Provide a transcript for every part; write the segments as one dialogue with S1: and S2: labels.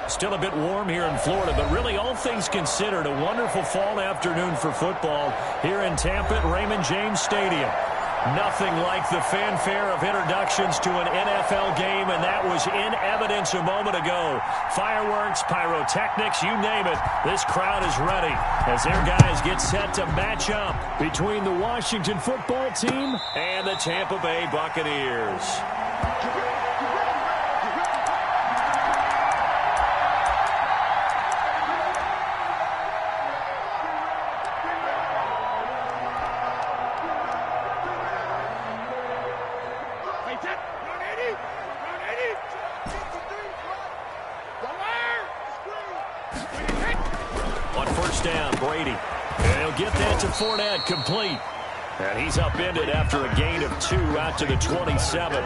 S1: Still a bit warm here in Florida, but really all things considered, a wonderful fall afternoon for football here in Tampa at Raymond James Stadium. Nothing like the fanfare of introductions to an NFL game, and that was in evidence a moment ago. Fireworks, pyrotechnics, you name it. This crowd is ready as their guys get set to match up between the Washington football team and the Tampa Bay Buccaneers. Down, Brady. And he'll get that to Fournette, complete. And he's upended after a gain of 2 out to the 27.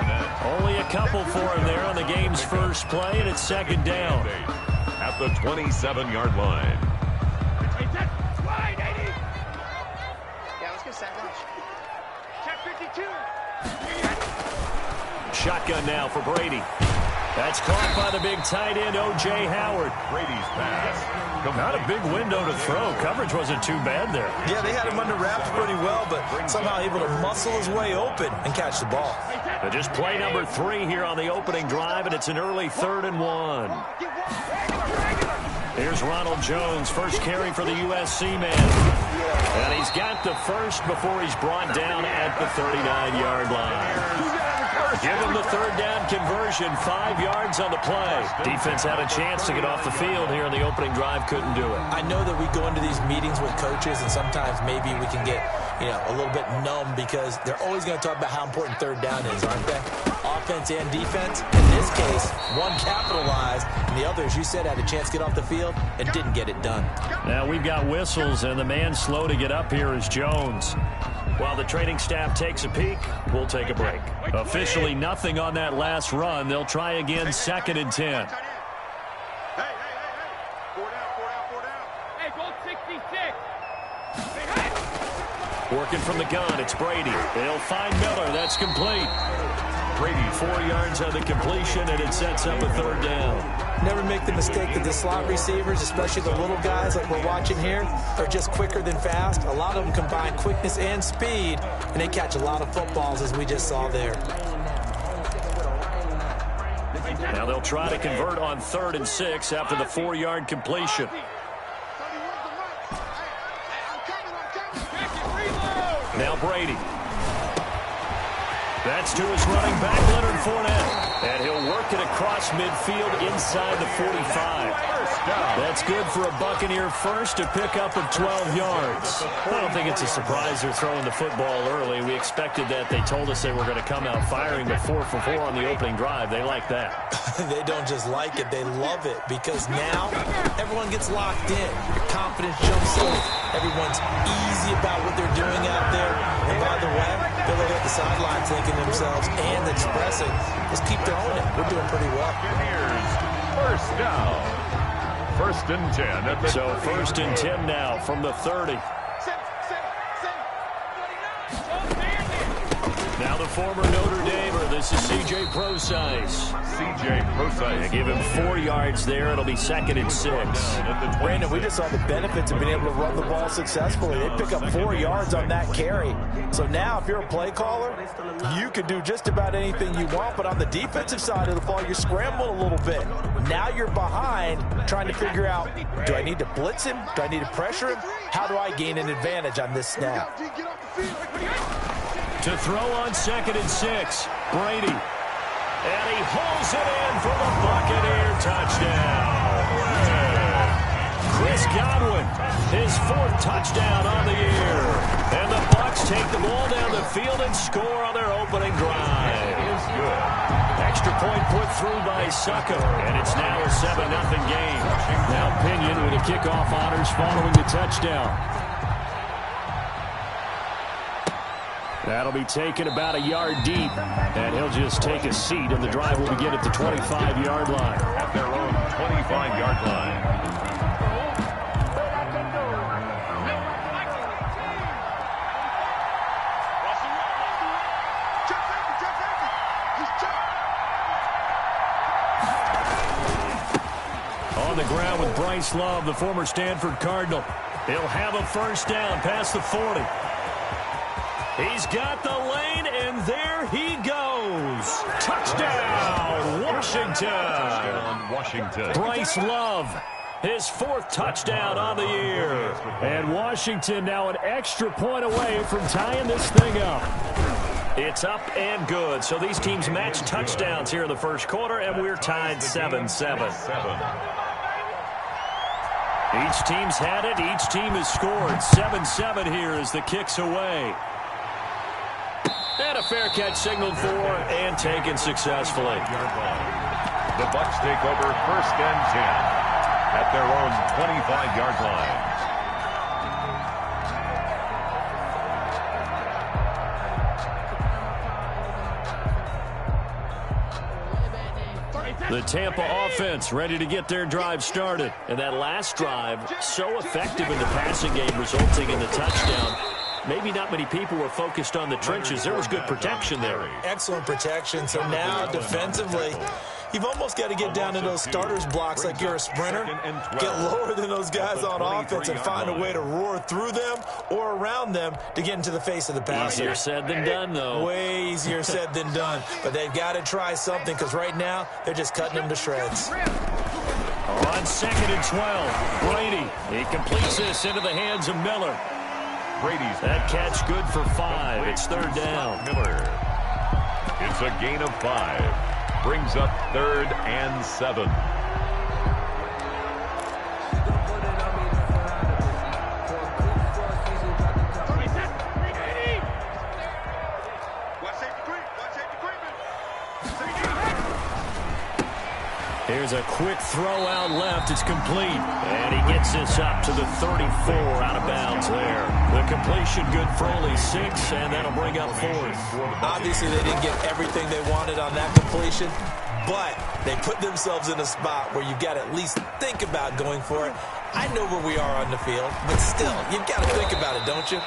S1: Only a couple for him there on the game's first play, and it's second down.
S2: At the 27-yard line.
S3: Yeah, let's get set lunch. Check 52.
S1: Shotgun now for Brady. That's caught by the big tight end, O.J. Howard.
S2: Brady's pass.
S1: Not a big window to throw. Coverage wasn't too bad there.
S4: Yeah, they had him under wraps pretty well, but somehow able to muscle his way open and catch the ball.
S1: But just play number 3 here on the opening drive, and it's an early 3rd and 1. Here's Ronald Jones, first carry for the USC man. And he's got the first before he's brought down at the 39-yard line. Give him the 3rd down conversion, 5 yards on the play. Defense had a chance to get off the field here in the opening drive, couldn't do it.
S4: I know that we go into these meetings with coaches, and sometimes maybe we can get, a little bit numb because they're always going to talk about how important 3rd down is, aren't they? Offense and defense. In this case, one capitalized, and the other, as you said, had a chance to get off the field and didn't get it done.
S1: Now we've got whistles, and the man slow to get up here is Jones. While the training staff takes a peek, we'll take a break. Officially nothing on that last run. They'll try again, 2nd and 10.
S3: Hey. 4 down. Hey, goal 66.
S1: Working from the gun, it's Brady. They'll find Miller. That's complete. Brady 4 yards on the completion, and it sets up a 3rd down.
S4: Never make the mistake that the slot receivers, especially the little guys like we're watching here, are just quicker than fast. A lot of them combine quickness and speed, and they catch a lot of footballs, as we just saw there.
S1: Now they'll try to convert on 3rd and 6 after the 4-yard completion. Now Brady. That's to his running back, Leonard Fournette. And he'll work it across midfield inside the 45. That's good for a Buccaneer first, to pick up of 12 yards. I don't think it's a surprise they're throwing the football early. We expected that. They told us they were going to come out firing, but 4 for 4 on the opening drive. They like that.
S4: They don't just like it, they love it, because now everyone gets locked in. Your confidence jumps in. Everyone's easy about what they're doing out there. And by the way, they'll look at the sidelines thinking to themselves and expressing, let's keep throwing it. We're doing pretty well.
S2: Here's first down. 1st and 10.
S1: So 1st and 10 now from the 30. Now the former Notre Damer. This is C.J. Prosise.
S2: C.J. Prosise.
S1: They give him 4 yards there. It'll be 2nd and 6.
S4: Brandon, we just saw the benefits of being able to run the ball successfully. They pick up 4 yards on that carry. So now if you're a play caller, you can do just about anything you want. But on the defensive side of the ball, you scramble a little bit. Now you're behind trying to figure out, do I need to blitz him? Do I need to pressure him? How do I gain an advantage on this snap?
S1: To throw on 2nd and 6, Brady. And he holds it in for the Buccaneer touchdown. Chris Godwin, his 4th touchdown on the year. And the Bucs take the ball down the field and score on their opening drive. Extra point put through by Succo, and it's now a 7-0 game. Now Pinion with the kickoff honors following the touchdown. That'll be taken about a yard deep, and he'll just take a seat, and the drive will begin at the 25-yard line.
S2: At their own 25-yard line.
S1: Bryce Love, the former Stanford Cardinal. He'll have a first down past the 40. He's got the lane, and there he goes. Touchdown, Washington.
S2: Touchdown, Washington.
S1: Bryce Love, his 4th touchdown on the year. And Washington now an extra point away from tying this thing up. It's up and good. So these teams match touchdowns here in the first quarter, and we're tied 7-7. Each team's had it. Each team has scored. 7-7 here as the kick's away. And a fair catch signaled for and taken successfully.
S2: The Bucs take over 1st and 10 at their own 25-yard line.
S1: The Tampa offense ready to get their drive started. And that last drive, so effective in the passing game, resulting in the touchdown. Maybe not many people were focused on the trenches. There was good protection there.
S4: Excellent protection. So now defensively, you've almost got to get down to those starters blocks like you're a sprinter. Get lower than those guys on offense and find a way to roar through them or around them to get into the face of the passer.
S1: Easier said than done, though.
S4: Way easier said than done. But they've got to try something because right now they're just cutting them to shreds.
S1: On 2nd and 12, Brady. He completes this into the hands of Miller.
S2: Brady's
S1: That catch good for 5. It's 3rd down.
S2: Miller. It's a gain of 5. Brings up 3rd and 7.
S1: Here's a quick throw out left. It's complete. And he gets this up to the 34 out of bounds there. The completion good for only 6, and that'll bring up 4th.
S4: Obviously, they didn't get everything they wanted on that completion, but they put themselves in a spot where you've got to at least think about going for it. I know where we are on the field, but still, you've got to think about it, don't you?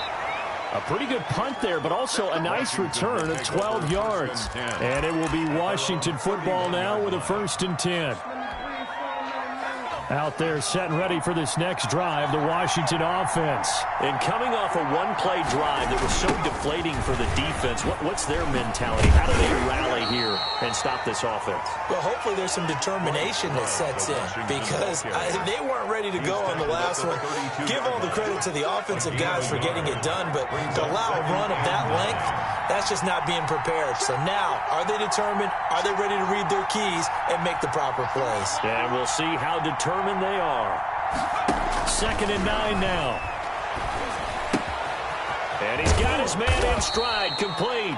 S1: A pretty good punt there, but also a nice return of 12 yards. And it will be Washington football now with a 1st and 10. Out there set and ready for this next drive, the Washington offense. And coming off a one-play drive that was so deflating for the defense, what's their mentality? How do they rally here and stop this offense?
S4: Well, hopefully there's some determination that sets in because they weren't ready to go on the last one. Give all the credit to the offensive guys for getting it done, but to allow a run of that length, that's just not being prepared. So now, are they determined? Are they ready to read their keys and make the proper plays?
S1: And we'll see how determined they are. 2nd and 9 now. And he's got his man in stride, complete.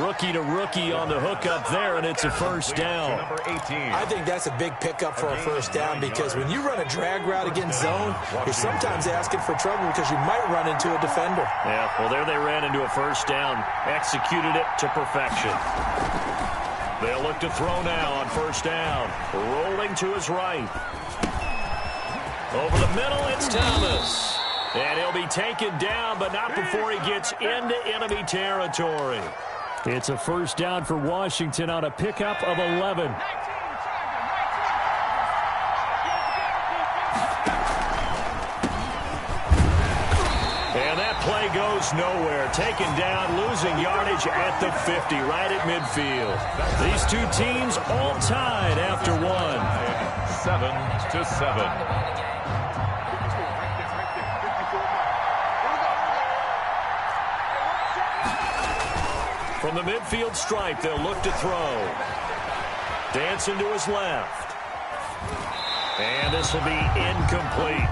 S1: Rookie to rookie on the hookup there, and it's a 1st down.
S2: Number 18.
S4: I think that's a big pickup for a 1st down because when you run a drag route against zone, you're sometimes asking for trouble because you might run into a defender.
S1: Yeah, well, there they ran into a 1st down. Executed it to perfection. They'll look to throw now on 1st down. Rolling to his right. Over the middle, it's Thomas. And he'll be taken down, but not before he gets into enemy territory. It's a 1st down for Washington on a pickup of 11. And that play goes nowhere. Taken down, losing yardage at the 50, right at midfield. These two teams all tied after 1.
S2: 7-7.
S1: From the midfield stripe, they'll look to throw. Dancing to his left. And this will be incomplete.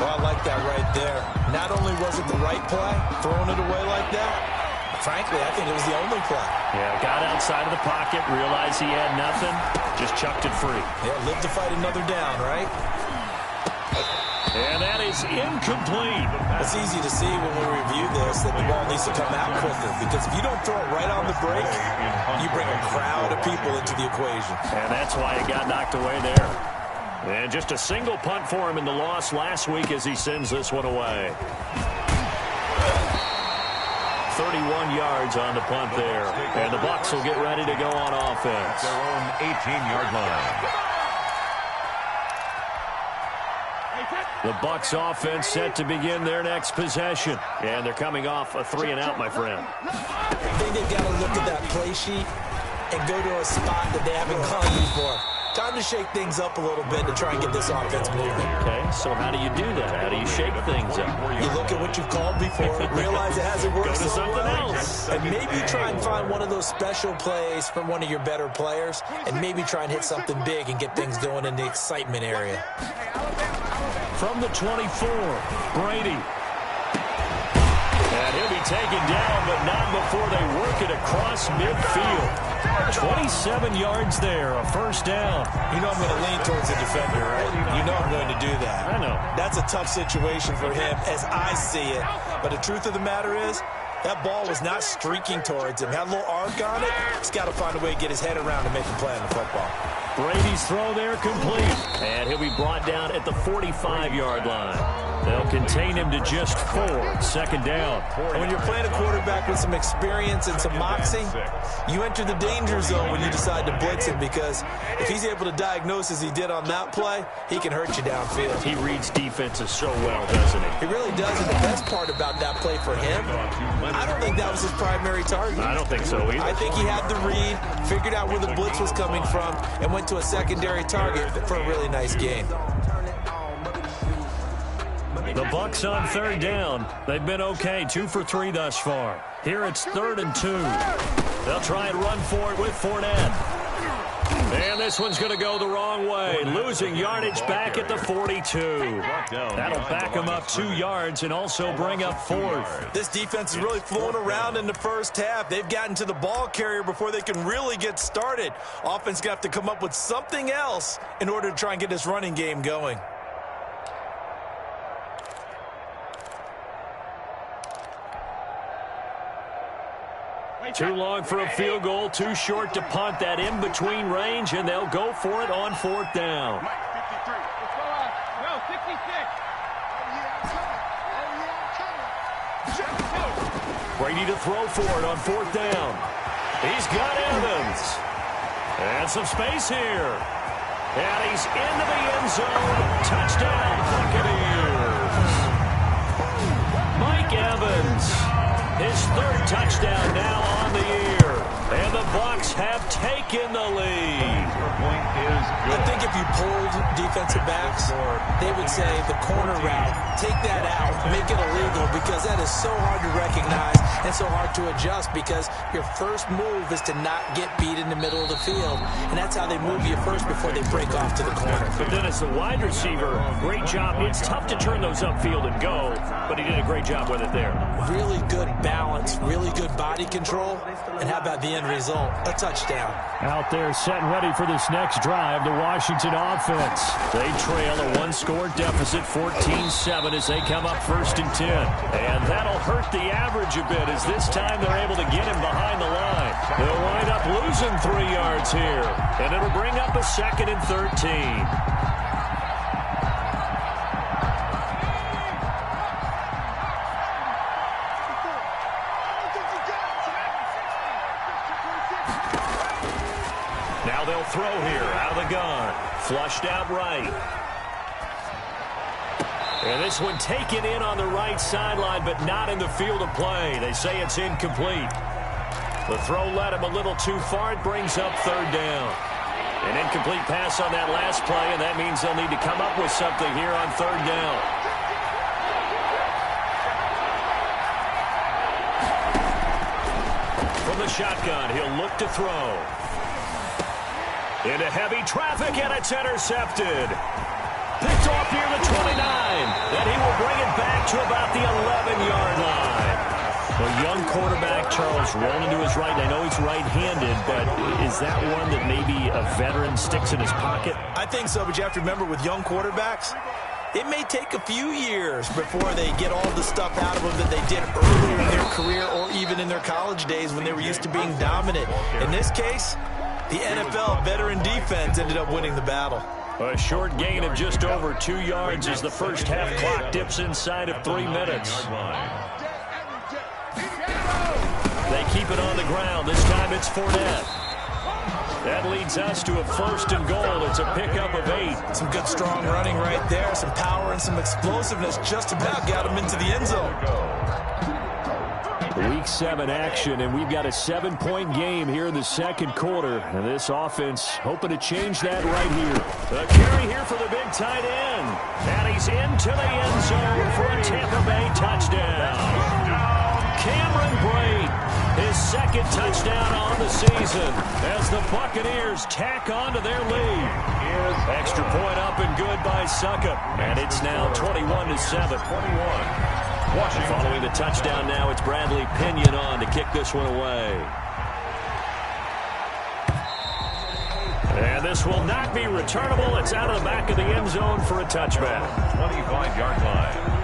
S4: Oh, I like that right there. Not only was it the right play, throwing it away like that, frankly, I think it was the only play.
S1: Yeah, got outside of the pocket, realized he had nothing, just chucked it free.
S4: Yeah, live to fight another down, right?
S1: And that is incomplete.
S4: It's easy to see when we review this that the ball needs to come out quicker because if you don't throw it right on the break, you bring a crowd of people into the equation.
S1: And that's why it got knocked away there. And just a single punt for him in the loss last week as he sends this one away. 31 yards on the punt there. And the Bucs will get ready to go on offense.
S2: Their own 18-yard line.
S1: The Bucs offense set to begin their next possession. And they're coming off a 3-and-out, my friend.
S4: I think they've got to look at that play sheet and go to a spot that they haven't gone before. Time to shake things up a little bit to try and get this offense moving.
S1: Okay, so how do you do that? How do you shake things up?
S4: You look at what you've called before, realize it hasn't worked
S1: Go to
S4: so
S1: something
S4: well,
S1: else.
S4: and maybe try and find one of those special plays from one of your better players, and maybe try and hit something big and get things going in the excitement area.
S1: From the 24, Brady. And he'll be taken down, but not before they work it across midfield. 27 yards there, a first down.
S4: You know I'm going to lean towards the defender, right? You know I'm going to do that.
S1: I know.
S4: That's a tough situation for him as I see it. But the truth of the matter is, that ball was not streaking towards him. Had a little arc on it. He's got to find a way to get his head around and make a play on the football.
S1: Brady's throw there complete. And he'll be brought down at the 45-yard line. They'll contain him to just 4. Second down.
S4: And when you're playing a quarterback with some experience and some moxie, you enter the danger zone when you decide to blitz him, because if he's able to diagnose as he did on that play, he can hurt you downfield.
S1: He reads defenses so well, doesn't he?
S4: He really does, and the best part about that play for him, I don't think that was his primary target.
S1: I don't think so either.
S4: I think he had the read, figured out where the blitz was coming from, and went to a secondary target for a really nice gain.
S1: The Bucs on third down. They've been okay, 2 for 3 thus far. Here it's 3rd and 2. They'll try and run for it with Fournette. And this one's going to go the wrong way, losing yardage back at the 42. That'll back them up 2 yards and also bring up 4th.
S4: This defense is really flowing around in the first half. They've gotten to the ball carrier before they can really get started. Offense going to have to come up with something else in order to try and get this running game going.
S1: Too long for a field goal, too short to punt. That in between range, and they'll go for it on 4th down. Brady to throw for it on 4th down. He's got Evans. And some space here. And he's into the end zone. Touchdown, Buccaneers. Mike Evans. His 3rd touchdown now on the year. And the Bucs have taken the lead.
S4: I think if you pulled defensive backs, they would say the corner route, take that out, make it illegal, because that is so hard to recognize and so hard to adjust, because your first move is to not get beat in the middle of the field. And that's how they move you first before they break off to the corner.
S1: But then as the wide receiver, great job. It's tough to turn those upfield and go, but he did a great job with it there.
S4: Really good balance, really good body control, and how about the end result? A touchdown.
S1: Out there set and ready for this next drive, the Washington offense. They trail a 1-score deficit, 14-7, as they come up 1st and 10. And that'll hurt the average a bit, as this time they're able to get him behind the line. They'll wind up losing 3 yards here, and it'll bring up a 2nd and 13. Now they'll throw here out of the gun. Flushed out right. And this one taken in on the right sideline, but not in the field of play. They say it's incomplete. The throw led him a little too far. It brings up 3rd down. An incomplete pass on that last play, and that means they'll need to come up with something here on 3rd down. From the shotgun, he'll look to throw. Into heavy traffic, and it's intercepted. Picked off near the 29. Then he will bring it back to about the 11-yard line. A young quarterback, Charles, rolling to his right. I know he's right-handed, but is that one that maybe a veteran sticks in his pocket?
S4: I think so, but you have to remember, with young quarterbacks, it may take a few years before they get all the stuff out of them that they did earlier in their career or even in their college days when they were used to being dominant. In this case, the NFL veteran defense ended up winning the battle.
S1: A short gain of just over 2 yards as the first half clock dips inside of 3 minutes. They keep it on the ground. This time it's Fournette. That leads us to a 1st and goal. It's a pickup of 8.
S4: Some good strong running right there. Some power and some explosiveness just about got him into the end zone.
S1: Week 7 action, and we've got a 7-point game here in the second quarter. And this offense hoping to change that right here. The carry here for the big tight end. And he's into the end zone for a Tampa Bay touchdown. Cameron Brate, his 2nd touchdown on the season as the Buccaneers tack on to their lead. Extra point up and good by Succop. And it's now 21-7. Following the touchdown now, it's Bradley Pinion on to kick this one away. And this will not be returnable. It's out of the back of the end zone for a touchback.
S2: 25-yard line.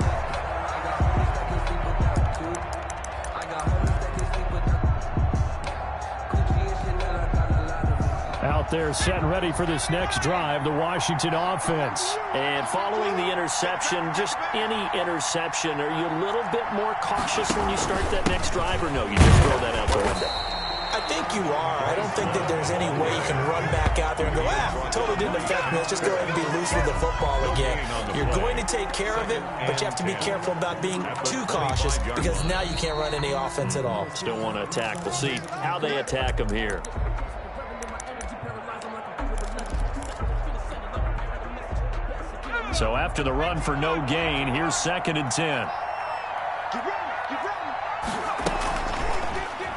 S1: Out there set and ready for this next drive, the Washington offense. And following the interception, just any interception, are you a little bit more cautious when you start that next drive, or no, you just throw that out the window?
S4: I think you are. I don't think that there's any way you can run back out there and go, totally didn't affect me. Let's just go ahead and be loose with the football again. You're going to take care of it, but you have to be careful about being too cautious because now you can't run any offense at all.
S1: Still want to attack. We'll see how they attack them here. So after the run for no gain, here's 2nd and 10.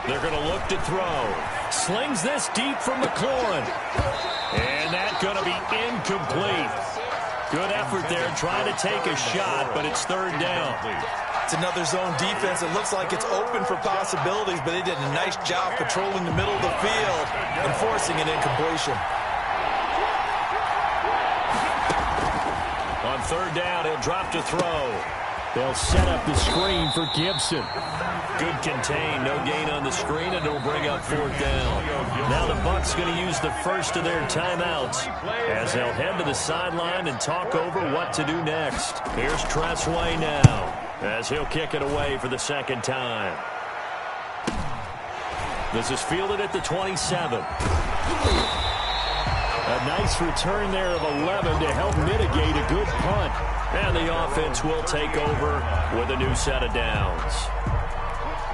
S1: They're going to look to throw. Slings this deep from McLaurin. And that's going to be incomplete. Good effort there trying to take a shot, but it's 3rd down.
S4: It's another zone defense. It looks like it's open for possibilities, but they did a nice job patrolling the middle of the field and forcing an incompletion.
S1: On 3rd down, he'll drop to throw. They'll set up the screen for Gibson. Good contain, no gain on the screen, and it'll bring up 4th down. Now the Bucs going to use the first of their timeouts as they'll head to the sideline and talk over what to do next. Here's Tressway now as he'll kick it away for the 2nd time. This is fielded at the 27. A nice return there of 11 to help mitigate a good punt. And the offense will take over with a new set of downs.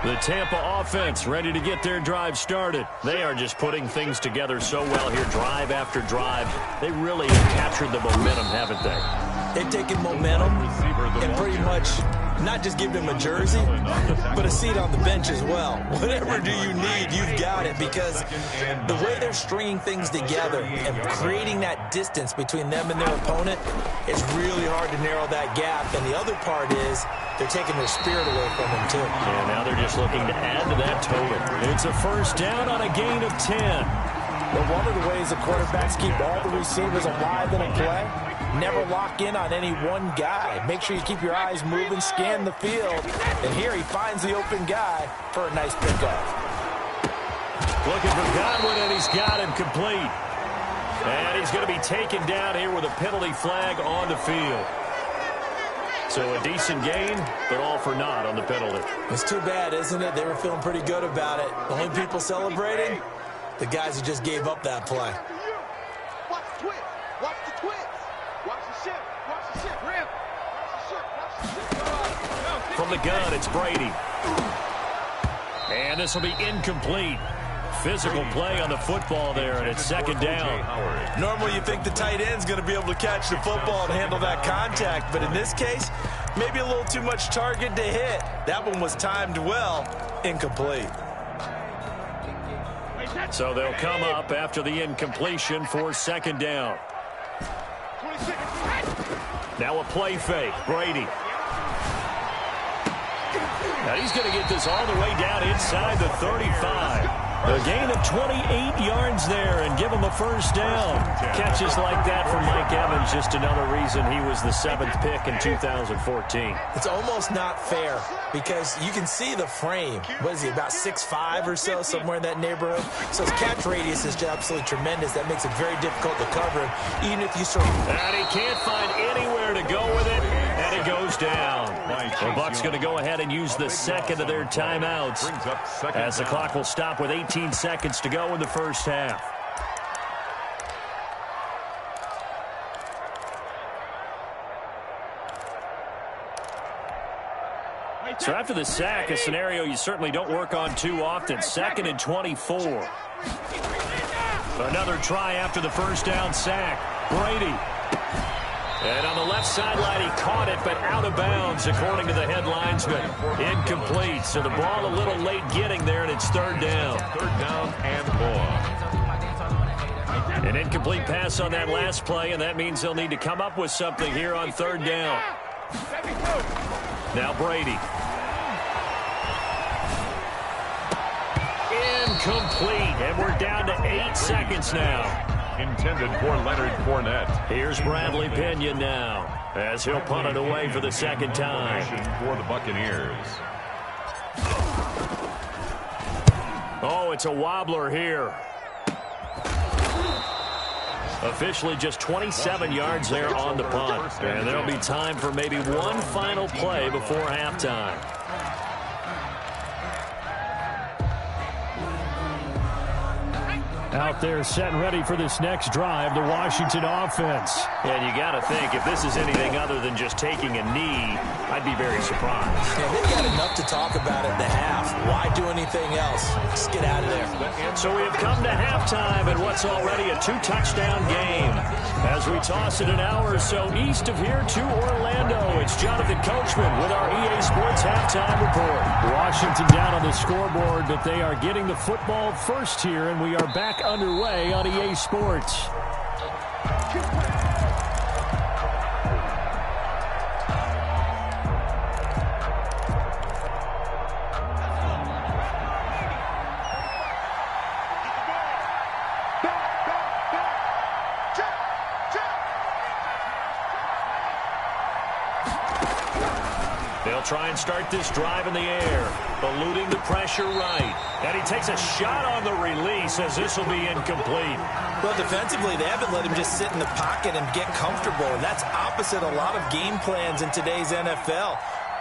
S1: The Tampa offense ready to get their drive started. They are just putting things together so well here, drive after drive. They really have captured the momentum, haven't they?
S4: They've taken momentum and pretty much not just give them a jersey, but a seat on the bench as well. Whatever do you need, you've got it, because the way they're stringing things together and creating that distance between them and their opponent, it's really hard to narrow that gap. And the other part is they're taking their spirit away from them, too.
S1: And now they're just looking to add to that total. It's a 1st down on a gain of 10.
S4: But one of the ways the quarterbacks keep all the receivers alive in a play, never lock in on any one guy. Make sure you keep your eyes moving, scan the field. And here he finds the open guy for a nice pickup.
S1: Looking for Godwin, and he's got him complete. And he's going to be taken down here with a penalty flag on the field. So a decent gain, but all for naught on the penalty.
S4: It's too bad, isn't it? They were feeling pretty good about it. The only people celebrating, the guys who just gave up that play.
S3: Watch the twist. Watch the twist. Watch the ship. Watch the ship. Rim. Watch the ship. Watch the ship.
S1: From the gun, it's Brady. And this will be incomplete. Physical play on the football there, and it's 2nd down.
S4: Normally you think the tight end's going to be able to catch the football and handle that contact, but in this case, maybe a little too much target to hit. That one was timed well, incomplete.
S1: So they'll come up after the incompletion for 2nd down. Now a play fake, Brady. Now he's going to get this all the way down inside the 35. A gain of 28 yards there and give him a 1st down. Catches like that from Mike Evans, just another reason he was the 7th pick in 2014.
S4: It's almost not fair because you can see the frame. What is he, about 6'5" or so, somewhere in that neighborhood? So his catch radius is just absolutely tremendous. That makes it very difficult to cover him, even if you sort of...
S1: And he can't find anywhere to go with it, and it goes down. The Bucs going to go ahead and use the 2nd of their timeouts as the clock will stop with 18 seconds to go in the 1st half. So after the sack, a scenario you certainly don't work on too often. 2nd and 24. Another try after the first down sack. Brady. And on the left sideline, he caught it, but out of bounds, according to the head linesman. Incomplete. So the ball a little late getting there, and it's 3rd down.
S2: 3rd down and more.
S1: An incomplete pass on that last play, and that means they'll need to come up with something here on 3rd down. Now Brady. Incomplete, and we're down to 8 seconds now.
S2: Intended for Leonard Fournette.
S1: Here's Bradley Pinion now, as he'll punt it away for the 2nd time.
S2: For the Buccaneers.
S1: Oh, it's a wobbler here. Officially just 27 yards there on the punt. And there'll be time for maybe one final play before halftime. Out there set and ready for this next drive, the Washington offense. And you got to think, if this is anything other than just taking a knee, I'd be very surprised.
S4: Yeah, they've got enough to talk about at the half. Why do anything else? Just get out of there.
S1: So we have come to halftime in what's already a 2-touchdown game. As we toss it an hour or so east of here to Orlando, it's Jonathan Coachman with our EA Sports Halftime Report. Washington down on the scoreboard, but they are getting the football first here, and we are back underway on EA Sports. They'll try and start this drive in the air, eluding the pressure right. And he takes a shot on the release as this will be incomplete.
S4: Well, defensively, they haven't let him just sit in the pocket and get comfortable. And that's opposite a lot of game plans in today's NFL.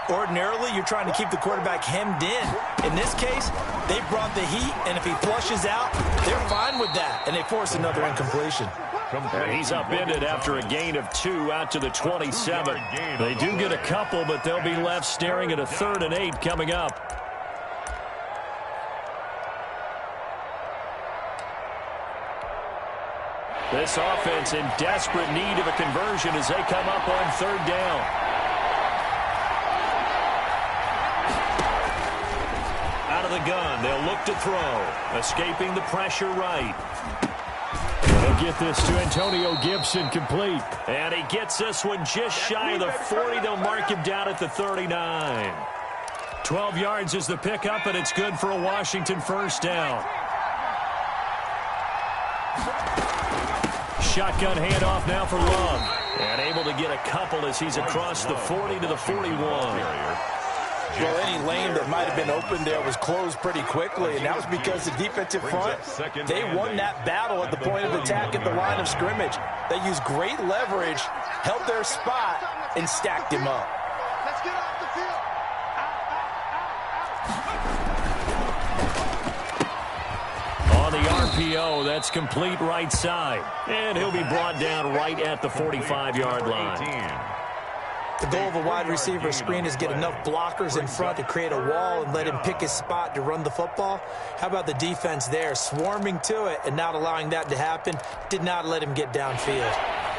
S4: Ordinarily, you're trying to keep the quarterback hemmed in. In this case, they brought the heat, and if he flushes out, they're fine with that. And they force another incompletion.
S1: And he's upended after a gain of 2 out to the 27. They do get a couple, but they'll be left staring at a 3rd and 8 coming up. This offense in desperate need of a conversion as they come up on 3rd down. Out of the gun, they'll look to throw. Escaping the pressure right. They'll get this to Antonio Gibson complete. And he gets this one just shy of the 40. They'll mark him down at the 39. 12 yards is the pickup, and it's good for a Washington first down. Shotgun handoff now for Love. And able to get a couple as he's across the 40 to the 41.
S4: Well, any lane that might have been open there was closed pretty quickly, and that was because the defensive front, they won that battle at the point of attack at the line of scrimmage. They used great leverage, held their spot, and stacked him up.
S3: Let's get off the field.
S1: On the RPO, that's complete right side. And he'll be brought down right at the 45-yard line.
S4: The goal of a wide receiver screen is get enough blockers in front to create a wall and let him pick his spot to run the football. How about the defense there, swarming to it and not allowing that to happen? Did not let him get downfield.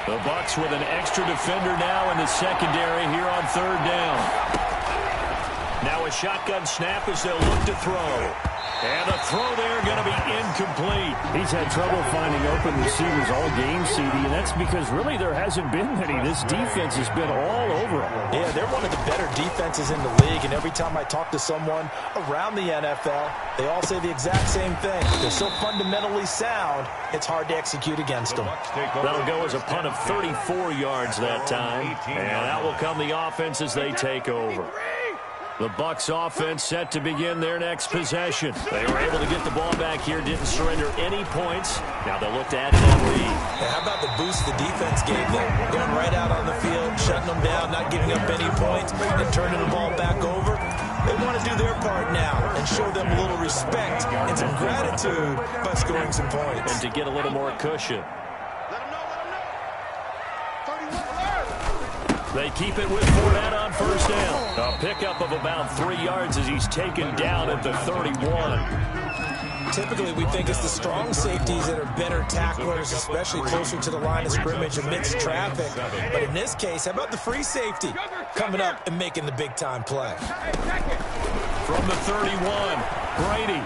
S1: The Bucs with an extra defender now in the secondary here on 3rd down. Now a shotgun snap as they'll look to throw. And the throw there going to be incomplete. He's had trouble finding open receivers all game, CD, and that's because really there hasn't been many. This defense has been all over him.
S4: Yeah, they're one of the better defenses in the league, and every time I talk to someone around the NFL, they all say the exact same thing. They're so fundamentally sound, it's hard to execute against them.
S1: That'll go as a punt of 34 yards that time, and that will come the offense as they take over. The Bucs offense set to begin their next possession. They were able to get the ball back here, didn't surrender any points. Now they'll look to add to that lead.
S4: Yeah, how about the boost the defense gave them? Going right out on the field, shutting them down, not giving up any points, and turning the ball back over. They want to do their part now and show them a little respect and some gratitude by scoring some points.
S1: And to get a little more cushion.
S3: Let him know. 31.
S1: They keep it with Fournette on first down. A pickup of about 3 yards as he's taken down at the 31.
S4: Typically, we think it's the strong safeties that are better tacklers, especially closer to the line of scrimmage amidst traffic. But in this case, how about the free safety coming up and making the big-time play?
S1: From the 31, Brady.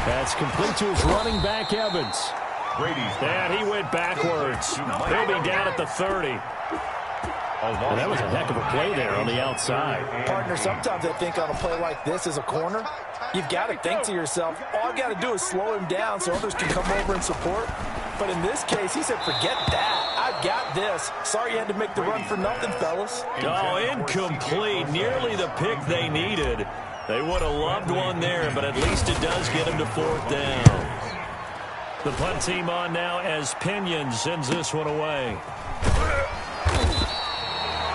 S1: That's complete to his running back, Evans. And he went backwards. He'll be down at the 30. Well, that was a heck of a play there on the outside.
S4: Partner, sometimes I think on a play like this as a corner, you've got to think to yourself, all I got to do is slow him down so others can come over and support. But in this case, he said, forget that. I've got this. Sorry you had to make the run for nothing, fellas.
S1: Oh, incomplete. Nearly the pick they needed. They would have loved one there, but at least it does get him to 4th down. The punt team on now as Pinion sends this one away.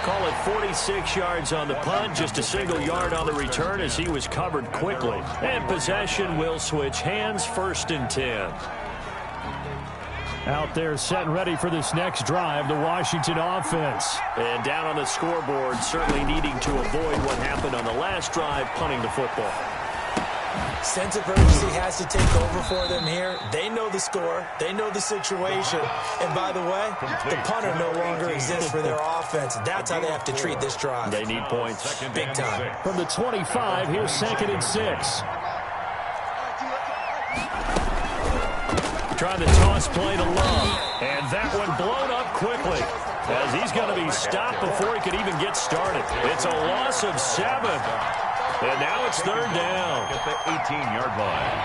S1: Call it 46 yards on the punt, just a single yard on the return as he was covered quickly. And possession will switch hands, 1st and 10. Out there set and ready for this next drive, the Washington offense. And down on the scoreboard, certainly needing to avoid what happened on the last drive, punting the football.
S4: Sense of urgency has to take over for them here. They know the score. They know the situation. And by the way, the punter no longer exists for their offense. That's how they have to treat this drive.
S1: They need points.
S4: Big time.
S1: From the 25, here's 2nd and 6. Trying to toss play to Love. And that one blown up quickly as he's going to be stopped before he could even get started. It's a loss of 7. And now it's 3rd down.
S2: At the 18-yard line.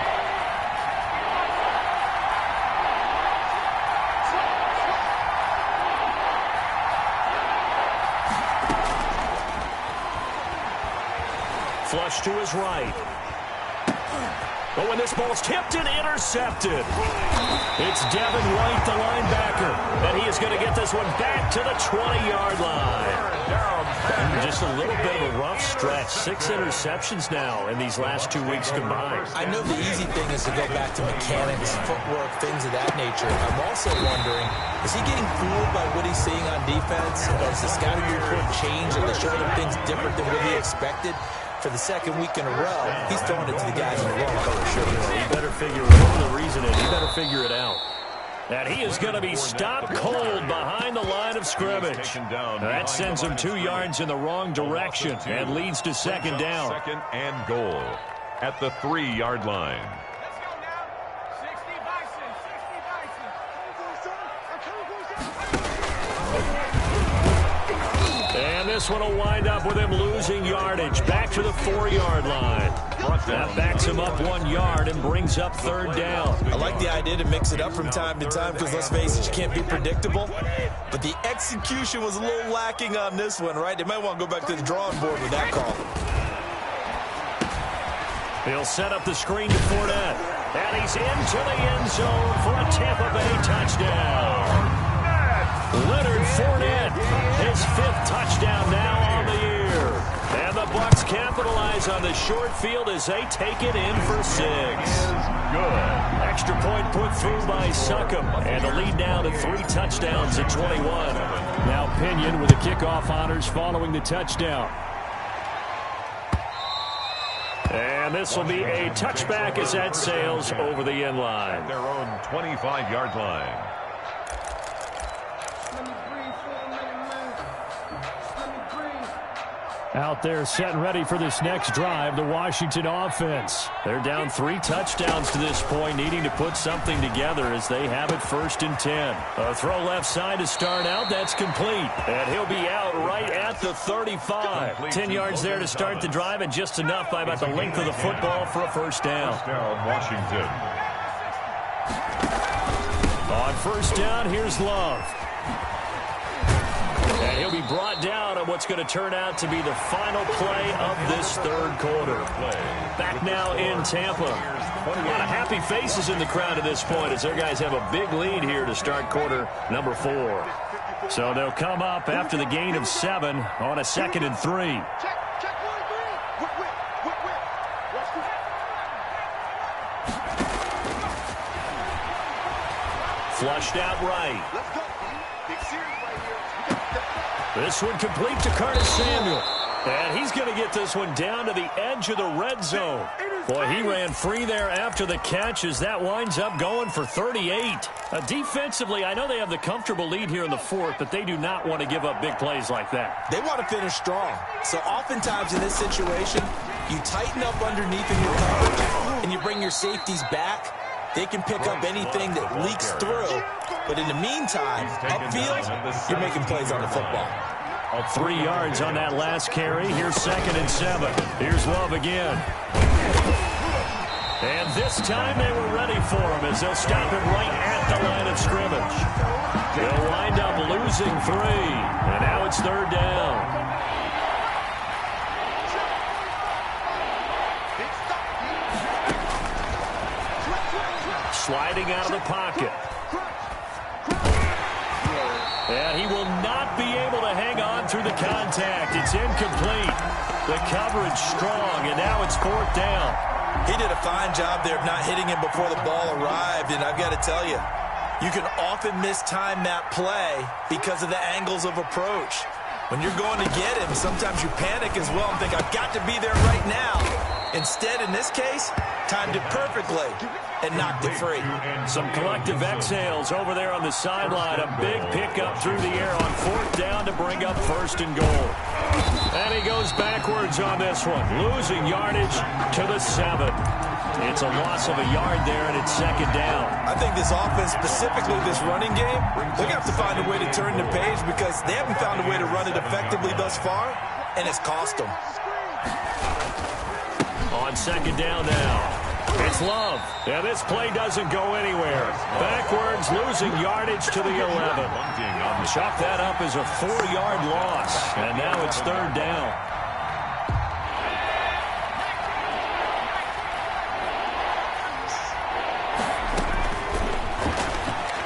S1: Flush to his right. But when this ball's tipped and intercepted, it's Devin White, the linebacker. And he is going to get this one back to the 20-yard line. Just a little bit of a rough stretch. 6 interceptions now in these last 2 weeks combined.
S4: I know the easy thing is to go back to mechanics, footwork, things of that nature. I'm also wondering, is he getting fooled by what he's seeing on defense? Has the scouting report changed? Are they showing him things different than what he expected? For the 2nd week in a row, he's throwing it to the guys in the wrong color shirt.
S1: He better figure whatever the reason is, he better figure it out. And he is going to be stopped cold behind the line of scrimmage. That sends him 2 yards in the wrong direction and leads to 2nd down.
S2: 2nd and goal at the 3-yard line.
S3: Let's go now. 60 Bison. 60 Bison.
S1: And this one will wind up with him losing yardage back to the 4-yard line. That backs him up 1 yard and brings up 3rd down.
S4: I like the idea to mix it up from time to time because, let's face it, you can't be predictable. But the execution was a little lacking on this one, right? They might want to go back to the drawing board with that call.
S1: He'll set up the screen to Fournette. And he's into the end zone for a Tampa Bay touchdown. Leonard Fournette, his 5th touchdown now on the year. And the Bucs capitalize on the short field as they take it in for 6.
S2: Good.
S1: Extra point put through by Succop. And the lead now to 3 touchdowns at 21. Now Pinion with the kickoff honors following the touchdown. And this will be a touchback as that sails over the end line.
S2: At their own 25-yard line.
S1: Out there set and ready for this next drive, the Washington offense. They're down 3 touchdowns to this point, needing to put something together as they have it 1st and 10. A throw left side to start out. That's complete. And he'll be out right at the 35. 10 yards there to start the drive, and just enough by about the length of the football for a 1st down.
S2: First down, Washington.
S1: On 1st down, here's Love. And he'll be brought down on what's going to turn out to be the final play of this 3rd quarter. Back now in Tampa. A lot of happy faces in the crowd at this point as their guys have a big lead here to start quarter number 4. So they'll come up after the gain of 7 on a 2nd and 3.
S3: Check 1 3. Whip. Watch
S1: Flushed out right.
S3: Let's go. Big series right here.
S1: This one complete to Curtis Samuel. And he's going to get this one down to the edge of the red zone. Boy, he ran free there after the catch as that winds up going for 38. Defensively, I know they have the comfortable lead here in the fourth, but they do not want to give up big plays like that.
S4: They want to finish strong. So oftentimes in this situation, you tighten up underneath in your coverage and you bring your safeties back. They can pick up anything that leaks through. But in the meantime, upfield, you're making plays on the football.
S1: 3 yards on that last carry. Here's 2nd and 7. Here's Love again. And this time they were ready for him as they'll stop him right at the line of scrimmage. They'll wind up losing 3. And now it's 3rd down. Sliding out of the pocket. And he will not be able to hang on through the contact. It's incomplete. The coverage strong, and now it's 4th down.
S4: He did a fine job there of not hitting him before the ball arrived, and I've got to tell you, you can often mistime that play because of the angles of approach. When you're going to get him, sometimes you panic as well and think, I've got to be there right now. Instead, in this case, timed it perfectly and knocked it free.
S1: Some collective exhales over there on the sideline. A big pickup through the air on 4th down to bring up 1st and goal. And he goes backwards on this one, losing yardage to the 7. It's a loss of a yard there, and it's 2nd down.
S4: I think this offense, specifically this running game, they're going to have to find a way to turn the page because they haven't found a way to run it effectively thus far, and it's cost them.
S1: On 2nd down now. It's Love. And this play doesn't go anywhere. Backwards, losing yardage to the 11. Chalk that up as a 4-yard loss. And now it's 3rd down.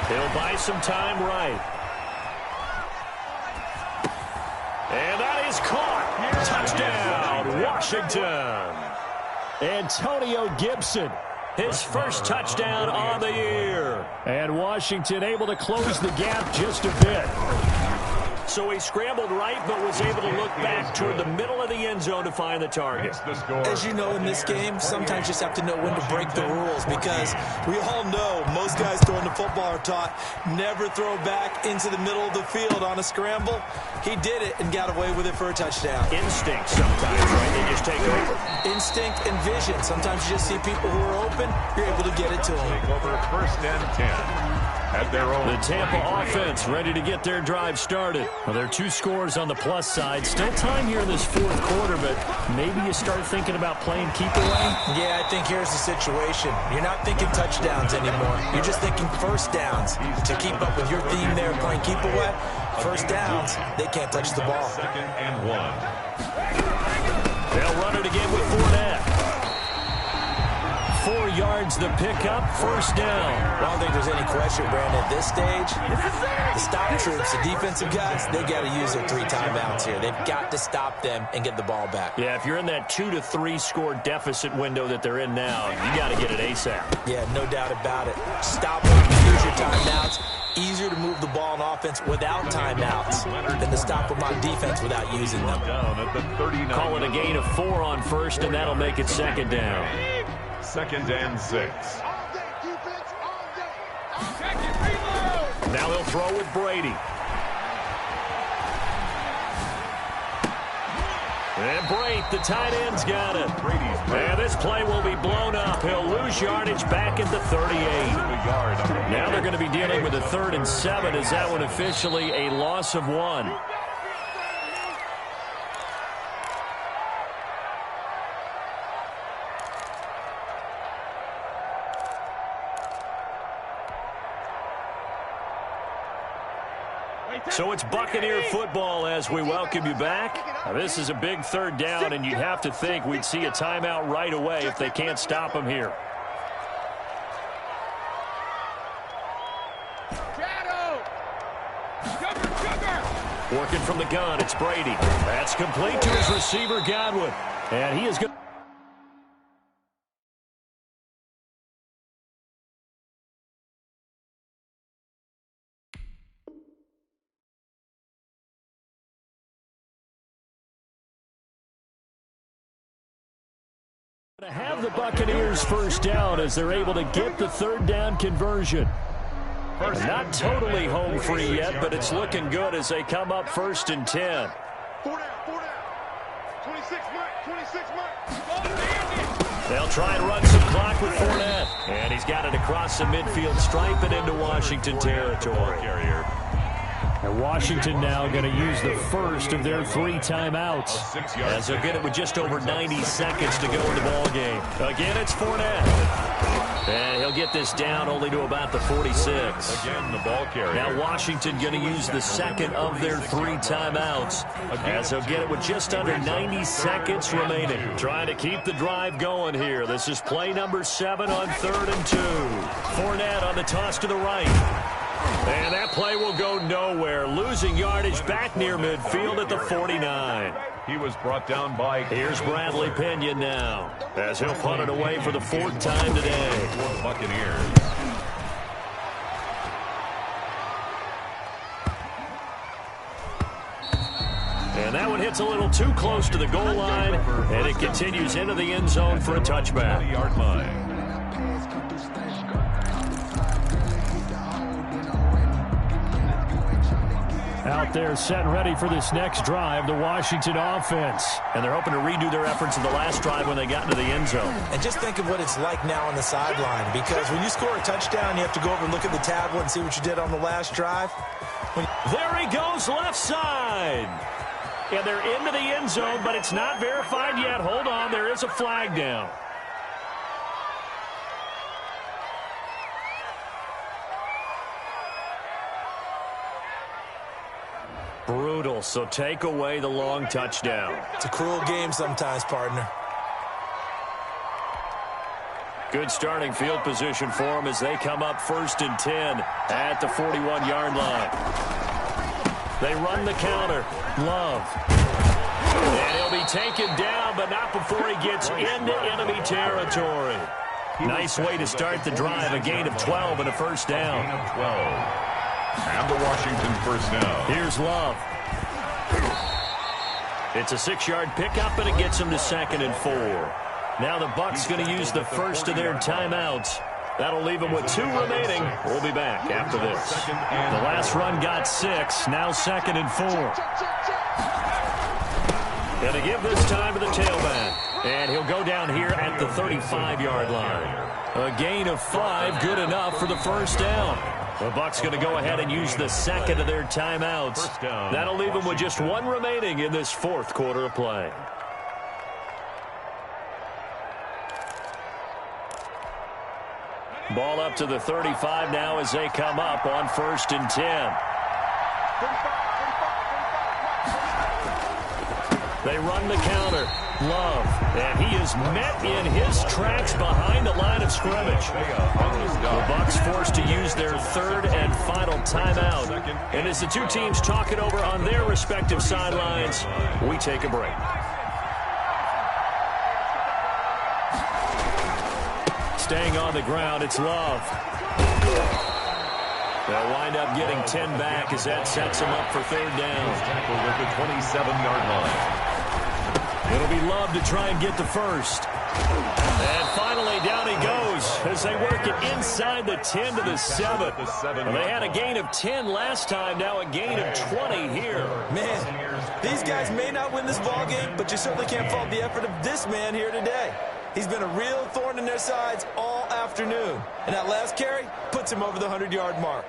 S1: He'll buy some time right. And that is caught. Touchdown, Washington. Antonio Gibson, his first touchdown on the year. And Washington able to close the gap just a bit. So he scrambled right, but was able to look back toward the middle of the end zone to find the target.
S4: As you know, in this game, sometimes you just have to know when to break the rules because we all know most guys throwing the football are taught never throw back into the middle of the field on a scramble. He did it and got away with it for a touchdown.
S1: Instinct sometimes, right? They just take over.
S4: Instinct and vision. Sometimes you just see people who are open, you're able to get it to them.
S2: Take over 1st and 10. At their own.
S1: The Tampa offense ready to get their drive started. Well, there are 2 scores on the plus side. Still time here in this 4th quarter, but maybe you start thinking about playing keep away?
S4: Yeah, I think here's the situation. You're not thinking touchdowns anymore. You're just thinking 1st downs. To keep up with your theme there, playing keep away, 1st downs, they can't touch the ball.
S2: 2nd and 1.
S1: They'll run it again with Fournette. 4 yards the pickup, 1st down.
S4: I don't think there's any question, Brandon, at this stage, the stop troops, the defensive guys, they got to use their 3 timeouts here. They've got to stop them and get the ball back.
S1: Yeah, if you're in that 2 to 3 score deficit window that they're in now, you got to get it ASAP.
S4: Yeah, no doubt about it. Stop them, use your timeouts. Easier to move the ball on offense without timeouts than to stop them on defense without using them.
S2: Down at the 39.
S1: Call it a gain of 4 on 1st, and that'll make it 2nd down.
S2: 2nd and 6.
S1: Now they'll throw with Brady. And Brate, the tight end's got it. And this play will be blown up. He'll lose yardage back at the 38. Now they're going to be dealing with a 3rd and 7. Is that one officially a loss of 1? So it's Buccaneer football as we welcome you back. Now, this is a big 3rd down, and you'd have to think we'd see a timeout right away if they can't stop him here. Working from the gun, it's Brady. That's complete to his receiver, Godwin. And he is good. To have the Buccaneers first down as they're able to get the third down conversion. Not totally home free yet, but it's looking good as they come up 1st and 10.
S3: 4 down. 26 Mike.
S1: They'll try and run some clock with Fournette. And he's got it across the midfield stripe and into Washington territory. And Washington now going to use the first of their 3 timeouts as they'll get it with just over 90 seconds to go in the ball game. Again, it's Fournette. And he'll get this down only to about the 46.
S2: Again, the ball carrier.
S1: Now Washington going to use the second of their 3 timeouts as they'll get it with just under 90 seconds remaining. Trying to keep the drive going here. This is play number 7 on 3rd and 2. Fournette on the toss to the right. And that play will go nowhere. Losing yardage back near midfield at the 49.
S2: He was brought down by...
S1: Here's Bradley Pinion now as he'll punt it away for the 4th time today.
S2: For the Buccaneers.
S1: And that one hits a little too close to the goal line, and it continues into the end zone for a touchback.
S2: 20-yard line.
S1: Out there set and ready for this next drive, the Washington offense. And they're hoping to redo their efforts in the last drive when they got into the end zone.
S4: And just think of what it's like now on the sideline, because when you score a touchdown, you have to go over and look at the tablet and see what you did on the last drive.
S1: There he goes, left side. And they're into the end zone, but it's not verified yet. Hold on, there is a flag down. Brutal, so take away the long touchdown.
S4: It's a cruel game sometimes, partner.
S1: Good starting field position for them as they come up 1st and 10 at the 41-yard line. They run the counter. Love. And he'll be taken down, but not before he gets into enemy territory. Nice way to start the drive, a gain of 12 and a first down.
S2: Gain of 12. And the Washington first down.
S1: Here's Love. It's a 6-yard pickup, and it gets him to 2nd and 4. Now the Bucs going to use the first of their timeouts. That'll leave them with 2 remaining. We'll be back after this. The last run got 6, now 2nd and 4. And to give this time to the tailback. And he'll go down here at the 35-yard line. A gain of 5, good enough for the first down. The Bucs going to go ahead and use the second of their timeouts. That'll leave them with just 1 remaining in this 4th quarter of play. Ball up to the 35 now as they come up on 1st and 10. They run the counter. Love. And he is met in his tracks behind the line of scrimmage. The Bucs forced to use their 3rd and final timeout. And as the 2 teams talk it over on their respective sidelines, we take a break. Staying on the ground, it's Love. They'll wind up getting 10 back as that sets them up for 3rd down.
S2: Tackle with the 27-yard line.
S1: It'll be Love to try and get the first. And finally, down he goes as they work it inside the 10 to the 7. Well, they had a gain of 10 last time, now a gain of 20 here.
S4: Man, these guys may not win this ball game, but you certainly can't fault the effort of this man here today. He's been a real thorn in their sides all afternoon. And that last carry puts him over the 100-yard mark.